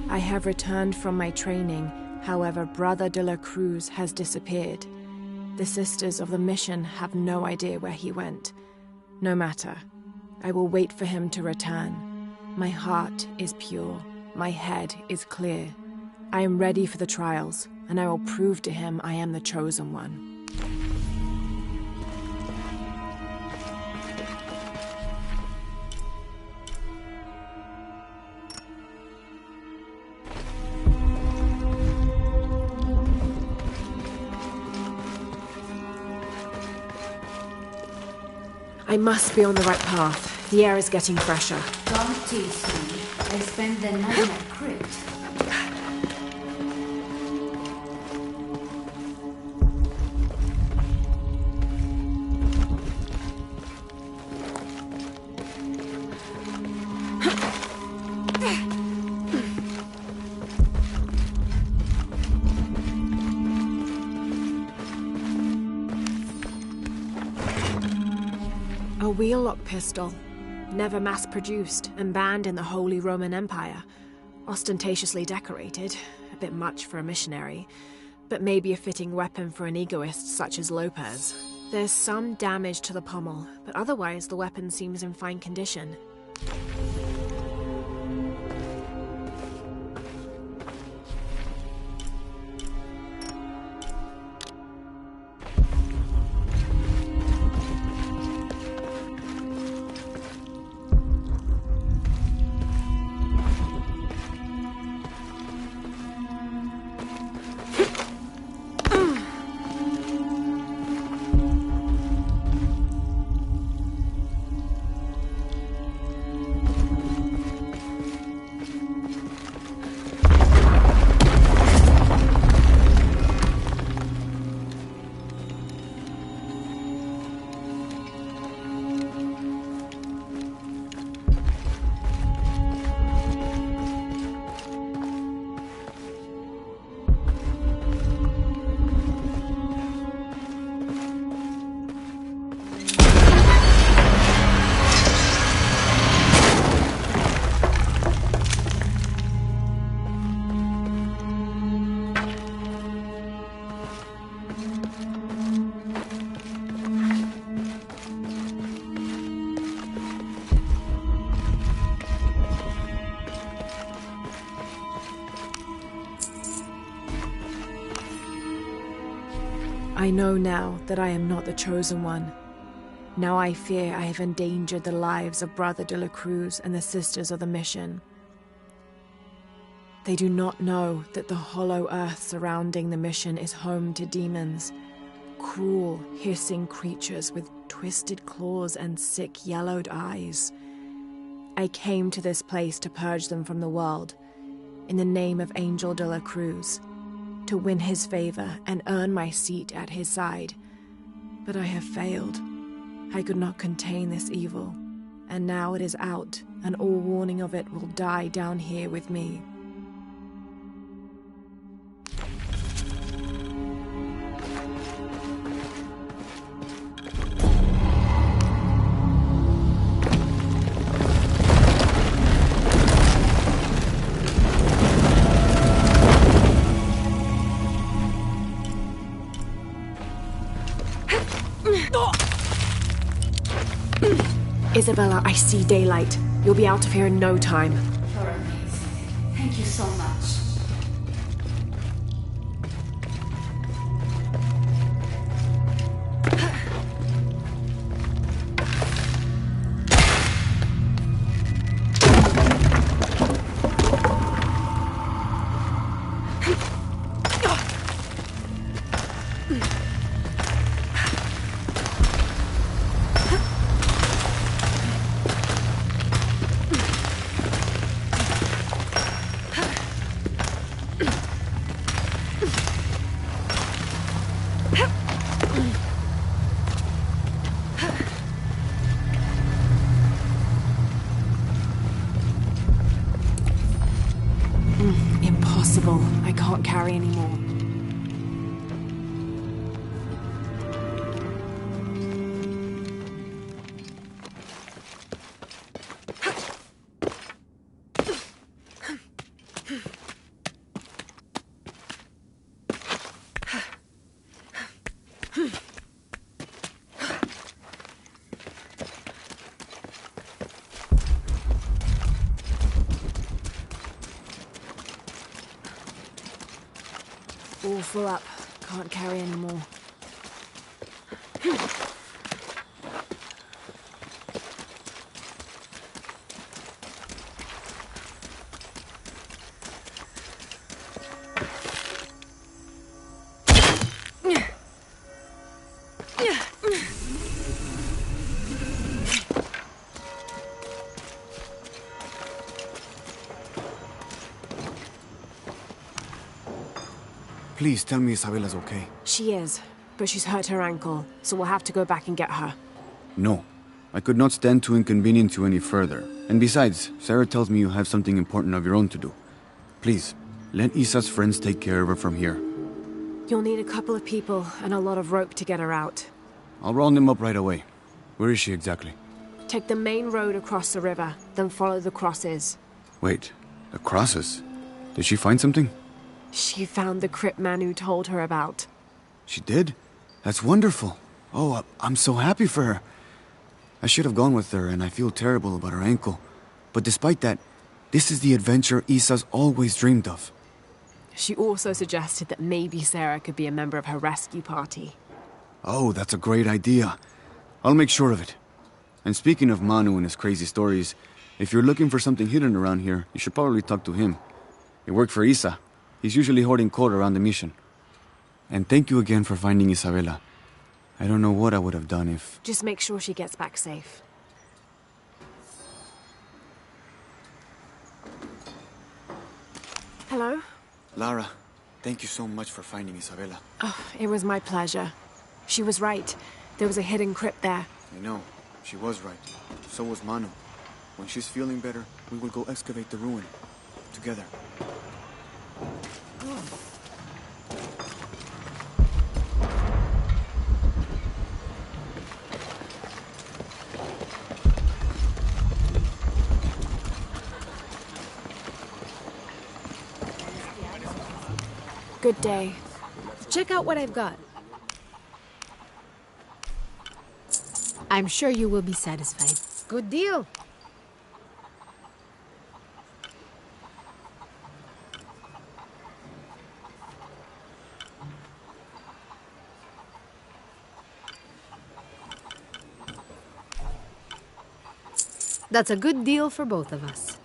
I have returned from my training. However, Brother de la Cruz has disappeared. The sisters of the mission have no idea where he went. No matter. I will wait for him to return. My heart is pure. my head is clear. I am ready for the trials, and I will prove to him I am the chosen one. I must be on the right path. The air is getting fresher. Don't tease me. I spent the night in a crypt. A wheel-lock pistol, never mass-produced and banned in the Holy Roman Empire. Ostentatiously decorated, a bit much for a missionary, but maybe a fitting weapon for an egoist such as Lopez. There's some damage to the pommel, but otherwise the weapon seems in fine condition. I know now that I am not the chosen one. Now I fear I have endangered the lives of Brother de la Cruz and the Sisters of the Mission. They do not know that the hollow earth surrounding the mission is home to demons, cruel, hissing creatures with twisted claws and sick, yellowed eyes. I came to this place to purge them from the world, in the name of Angel de la Cruz, to win his favor and earn my seat at his side. But I have failed. I could not contain this evil, and now it is out, and all warning of it will die down here with me. Isabella, I see daylight. You'll be out of here in no time. You're amazing. Thank you so much. Impossible. I can't carry anymore. All full up. Can't carry any more. Please tell me Isabella's okay. She is, but she's hurt her ankle, so we'll have to go back and get her. No. I could not stand to inconvenience you any further. And besides, Sarah tells me you have something important of your own to do. Please, let Isa's friends take care of her from here. You'll need a couple of people and a lot of rope to get her out. I'll round them up right away. Where is she exactly? Take the main road across the river, then follow the crosses. Wait, the crosses? Did she find something? She found the crypt Manu told her about. She did? That's wonderful. Oh, I'm so happy for her. I should have gone with her, and I feel terrible about her ankle. But despite that, this is the adventure Isa's always dreamed of. She also suggested that maybe Sarah could be a member of her rescue party. Oh, that's a great idea. I'll make sure of it. And speaking of Manu and his crazy stories, if you're looking for something hidden around here, you should probably talk to him. He worked for Isa. He's usually hoarding coal around the mission. And thank you again for finding Isabella. I don't know what I would have done if... Just make sure she gets back safe. Hello? Lara, thank you so much for finding Isabella. Oh, it was my pleasure. She was right. There was a hidden crypt there. I know. She was right. So was Manu. When she's feeling better, we will go excavate the ruin. Together. Good day. Check out what I've got. I'm sure you will be satisfied. Good deal. That's a good deal for both of us.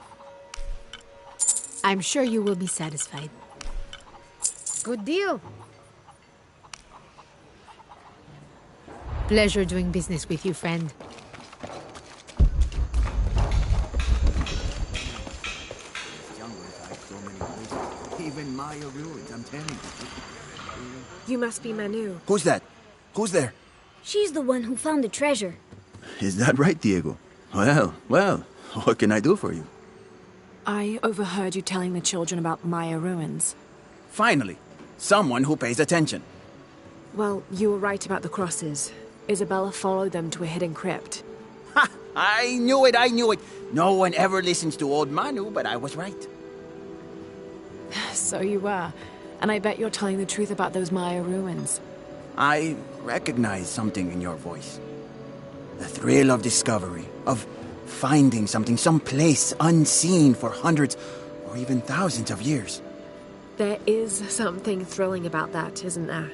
I'm sure you will be satisfied. Good deal. Pleasure doing business with you, friend. Even Maya ruins, I'm telling you. You must be Manu. Who's that? Who's there? She's the one who found the treasure. Is that right, Diego? Well, what can I do for you? I overheard you telling the children about Maya ruins. Finally, someone who pays attention. Well, you were right about the crosses. Isabella followed them to a hidden crypt. Ha! I knew it! No one ever listens to old Manu, but I was right. So you were. And I bet you're telling the truth about those Maya ruins. I recognize something in your voice. The thrill of discovery, of finding something someplace unseen for hundreds or even thousands of years. There is something thrilling about that, isn't there?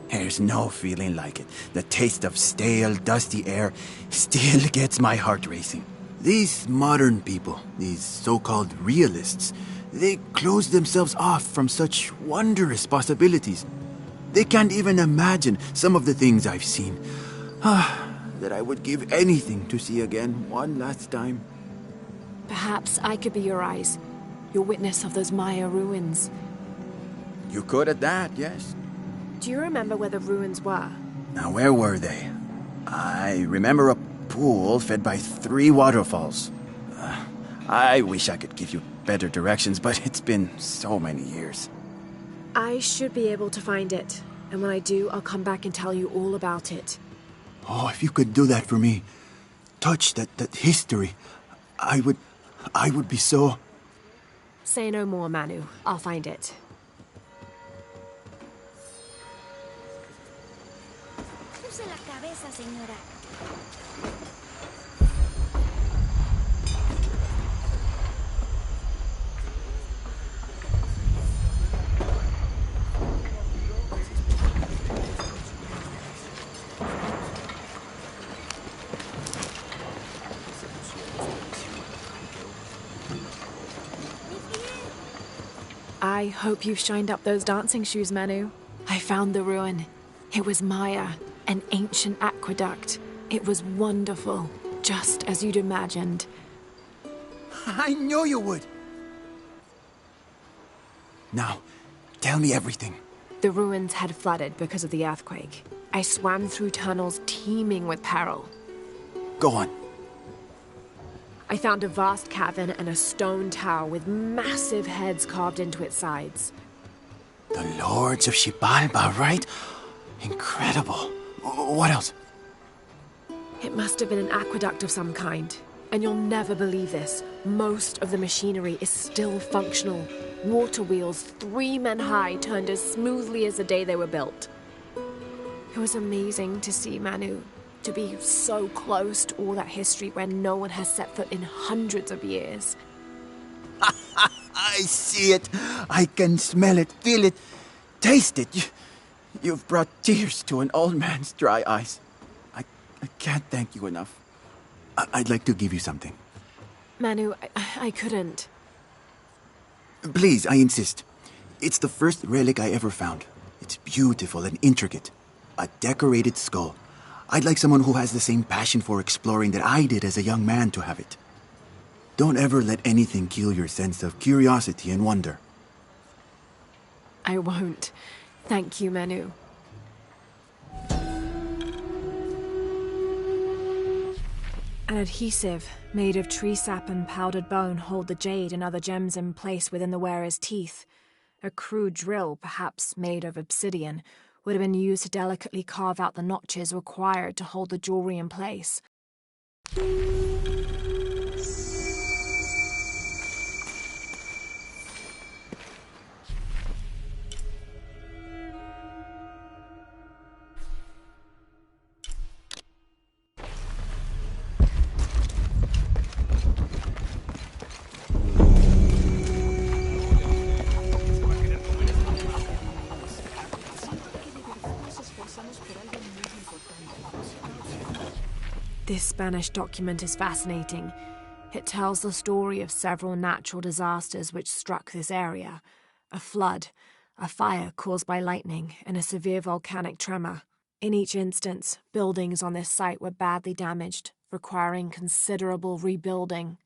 There's no feeling like it. The taste of stale, dusty air still gets my heart racing. These modern people, these so-called realists, they close themselves off from such wondrous possibilities. They can't even imagine some of the things I've seen. That I would give anything to see again one last time. Perhaps I could be your eyes, your witness of those Maya ruins. You could at that, yes. Do you remember where the ruins were? Now, where were they? I remember a pool fed by 3 waterfalls. I wish I could give you better directions, but it's been so many years. I should be able to find it. And when I do, I'll come back and tell you all about it. Oh, if you could do that for me. Touch that history. I would be so... Say no more, Manu. I'll find it. Use la cabeza, señora. I hope you've shined up those dancing shoes, Manu. I found the ruin. It was Maya, an ancient aqueduct. It was wonderful, just as you'd imagined. I knew you would! Now, tell me everything. The ruins had flooded because of the earthquake. I swam through tunnels teeming with peril. Go on. I found a vast cavern and a stone tower with massive heads carved into its sides. The Lords of Xibalba, right? Incredible. What else? It must have been an aqueduct of some kind. And you'll never believe this. Most of the machinery is still functional. Water wheels 3 men high turned as smoothly as the day they were built. It was amazing to see, Manu. To be so close to all that history where no one has set foot in hundreds of years. I see it. I can smell it, feel it, taste it. You've brought tears to an old man's dry eyes. I can't thank you enough. I'd like to give you something. Manu, I couldn't. Please, I insist. It's the first relic I ever found. It's beautiful and intricate. A decorated skull. I'd like someone who has the same passion for exploring that I did as a young man to have it. Don't ever let anything kill your sense of curiosity and wonder. I won't. Thank you, Manu. An adhesive made of tree sap and powdered bone hold the jade and other gems in place within the wearer's teeth. A crude drill, perhaps made of obsidian, would have been used to delicately carve out the notches required to hold the jewelry in place. This Spanish document is fascinating. It tells the story of several natural disasters which struck this area. A flood, a fire caused by lightning, and a severe volcanic tremor. In each instance, buildings on this site were badly damaged, requiring considerable rebuilding.